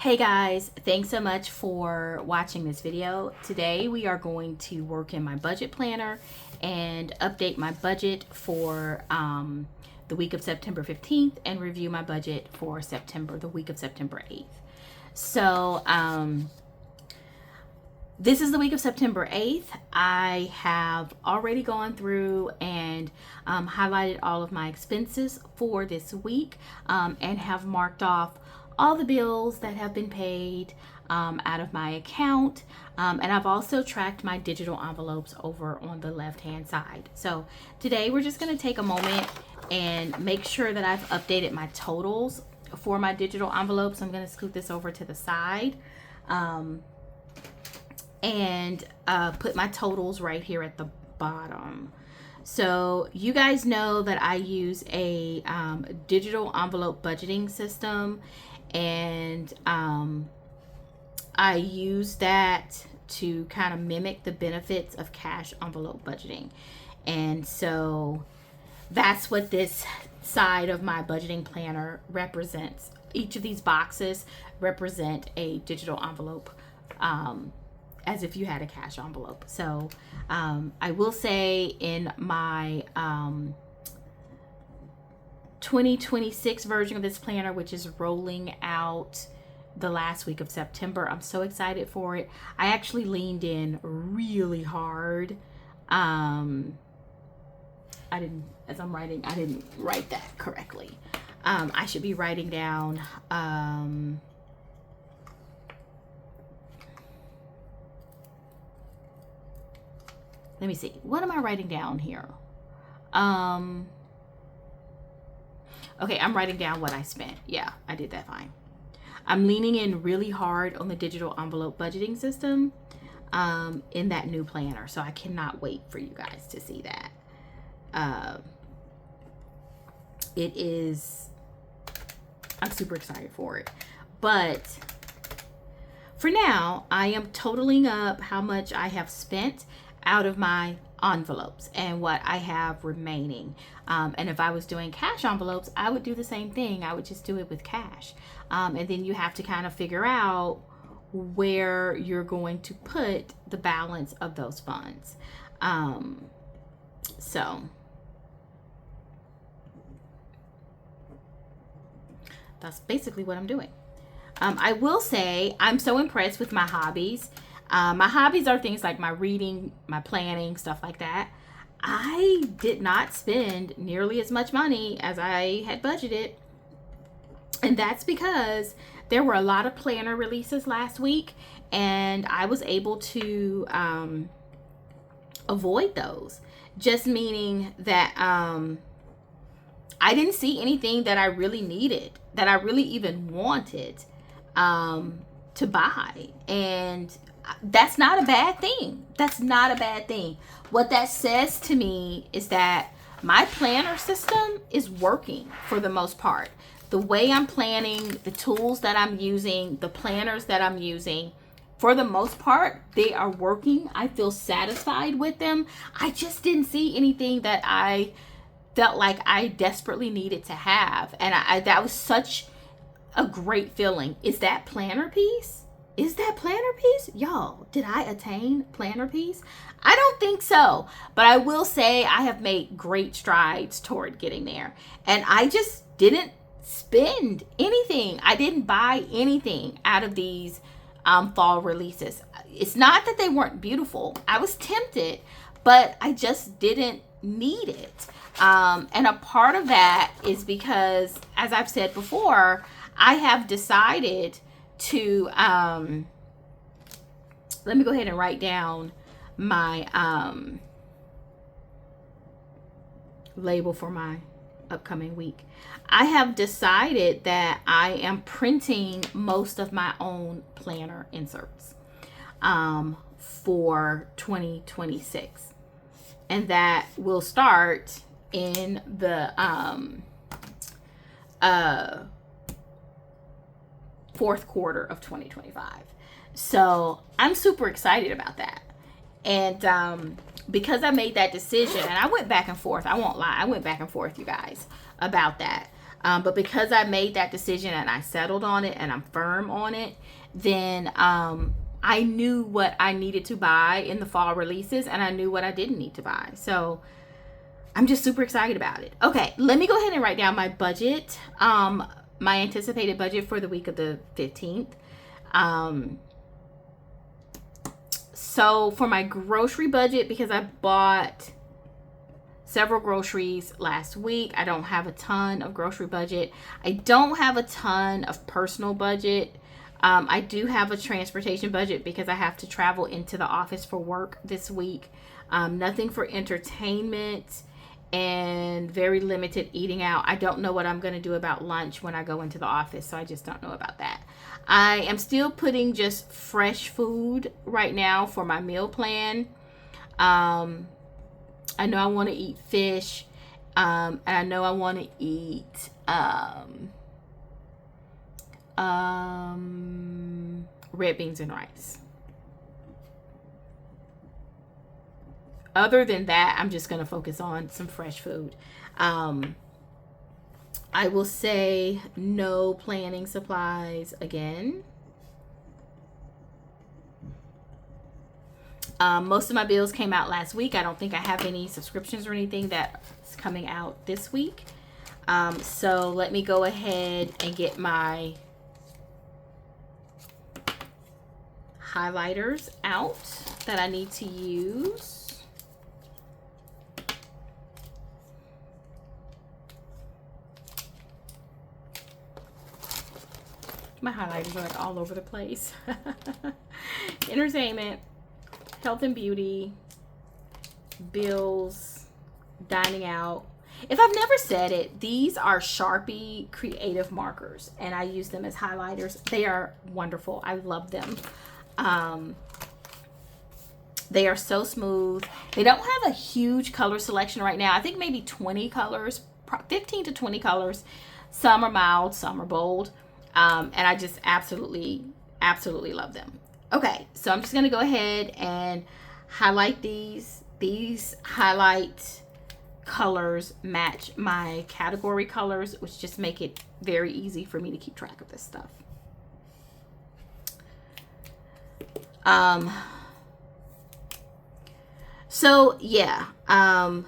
Hey guys, thanks so much for watching this video. Today we are going to work in my budget planner and update my budget for the week of September 15th and review my budget for the week of September 8th. So this is the week of September 8th. I have already gone through and highlighted all of my expenses for this week and have marked off all the bills that have been paid out of my account. And I've also tracked my digital envelopes over on the left hand side. So today we're just going to take a moment and make sure that I've updated my totals for my digital envelopes. I'm going to scoot this over to the side and put my totals right here at the bottom. So you guys know that I use a digital envelope budgeting system, and I use that to kind of mimic the benefits of cash envelope budgeting. And so that's what this side of my budgeting planner represents. Each of these boxes represent a digital envelope, as if you had a cash envelope. So I will say in my 2026 version of this planner, which is rolling out the last week of September, I'm so excited for it. I actually leaned in really hard. I didn't write that correctly. I should be writing down let me see. What am I writing down here? Okay, I'm writing down what I spent. Yeah, I did that fine. I'm leaning in really hard on the digital envelope budgeting system in that new planner. So I cannot wait for you guys to see that. I'm super excited for it. But for now, I am totaling up how much I have spent out of my envelopes and what I have remaining. And if I was doing cash envelopes, I would do the same thing. I would just do it with cash. And then you have to kind of figure out where you're going to put the balance of those funds. So that's basically what I'm doing. I will say I'm so impressed with my hobbies. My hobbies are things like my reading, my planning, stuff like that. I did not spend nearly as much money as I had budgeted. And that's because there were a lot of planner releases last week, and I was able to avoid those. Just meaning that I didn't see anything that I really needed, that I really even wanted to buy. And that's not a bad thing. That's not a bad thing. What that says to me is that my planner system is working for the most part. The way I'm planning, the tools that I'm using, the planners that I'm using, for the most part, they are working. I feel satisfied with them. I just didn't see anything that I felt like I desperately needed to have. And that was such a great feeling. Is that planner piece? Is that planner piece? Y'all, did I attain planner piece? I don't think so. But I will say I have made great strides toward getting there. And I just didn't spend anything. I didn't buy anything out of these fall releases. It's not that they weren't beautiful. I was tempted, but I just didn't need it. And a part of that is because, as I've said before, I have decided to let me go ahead and write down my label for my upcoming week. I have decided that I am printing most of my own planner inserts for 2026, and that will start in the fourth quarter of 2025. So I'm super excited about that. And because I made that decision, and I went back and forth, I won't lie, I went back and forth, you guys, about that. But because I made that decision and I settled on it and I'm firm on it, then I knew what I needed to buy in the fall releases, and I knew what I didn't need to buy. So I'm just super excited about it. Okay, let me go ahead and write down my budget, my anticipated budget for the week of the 15th. So for my grocery budget, because I bought several groceries last week, I don't have a ton of grocery budget. I don't have a ton of personal budget. I do have a transportation budget because I have to travel into the office for work this week. Nothing for entertainment, and very limited eating out. I don't know what I'm going to do about lunch when I go into the office, so I just don't know about that. I am still putting just fresh food right now for my meal plan. I know I want to eat fish, and I know I want to eat red beans and rice. Other than that, I'm just going to focus on some fresh food. I will say no planning supplies again. Most of my bills came out last week. I don't think I have any subscriptions or anything that's coming out this week. So let me go ahead and get my highlighters out that I need to use. My highlighters are like all over the place. Entertainment, health and beauty, bills, dining out. If I've never said it, these are Sharpie creative markers, and I use them as highlighters. They are wonderful. I love them. They are so smooth. They don't have a huge color selection right now. I think maybe 20 colors, 15 to 20 colors. Some are mild, some are bold. And I just absolutely love them. Okay, so I'm just going to go ahead and highlight these. These highlight colors match my category colors, which just make it very easy for me to keep track of this stuff. So yeah, I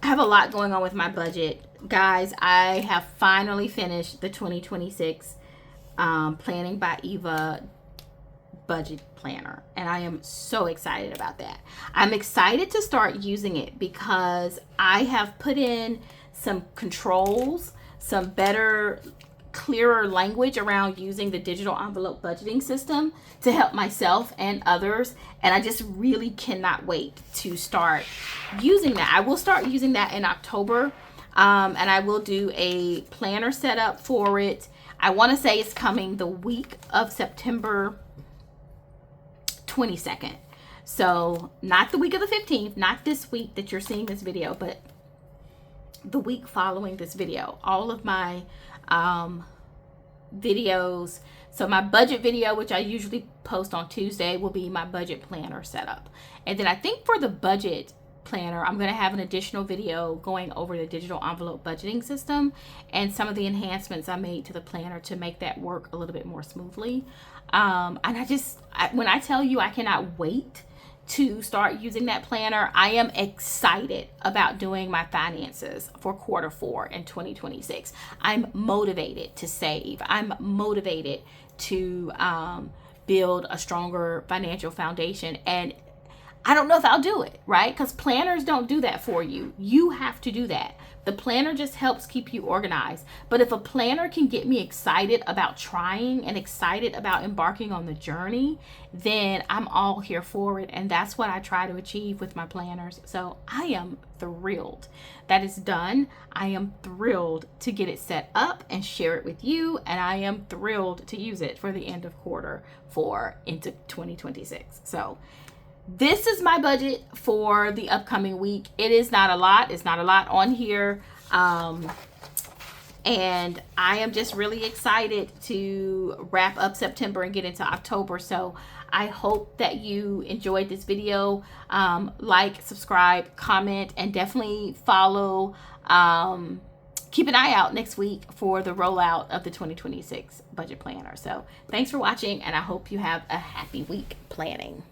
have a lot going on with my budget. Guys, I have finally finished the 2026 Planning by Eva budget planner, and I am so excited about that. I'm excited to start using it because I have put in some controls, some better, clearer language around using the digital envelope budgeting system to help myself and others, and I just really cannot wait to start using that. I will start using that in October, and I will do a planner setup for it. I want to say it's coming the week of September 22nd. So not the week of the 15th, not this week that you're seeing this video, but the week following this video. All of my videos. So my budget video, which I usually post on Tuesday, will be my budget planner setup. And then I think for the budget planner, I'm going to have an additional video going over the digital envelope budgeting system and some of the enhancements I made to the planner to make that work a little bit more smoothly. And when I tell you I cannot wait to start using that planner, I am excited about doing my finances for quarter 4 in 2026. I'm motivated to save. I'm motivated to build a stronger financial foundation. And I don't know if I'll do it, right? Because planners don't do that for you. You have to do that. The planner just helps keep you organized. But if a planner can get me excited about trying and excited about embarking on the journey, then I'm all here for it. And that's what I try to achieve with my planners. So I am thrilled that it's done. I am thrilled to get it set up and share it with you. And I am thrilled to use it for the end of quarter 4 into 2026. So this is my budget for the upcoming week. It is not a lot. It's not a lot on here. And I am just really excited to wrap up September and get into October. So I hope that you enjoyed this video. Like, subscribe, comment, and definitely follow keep an eye out next week for the rollout of the 2026 budget planner. So thanks for watching, and I hope you have a happy week planning.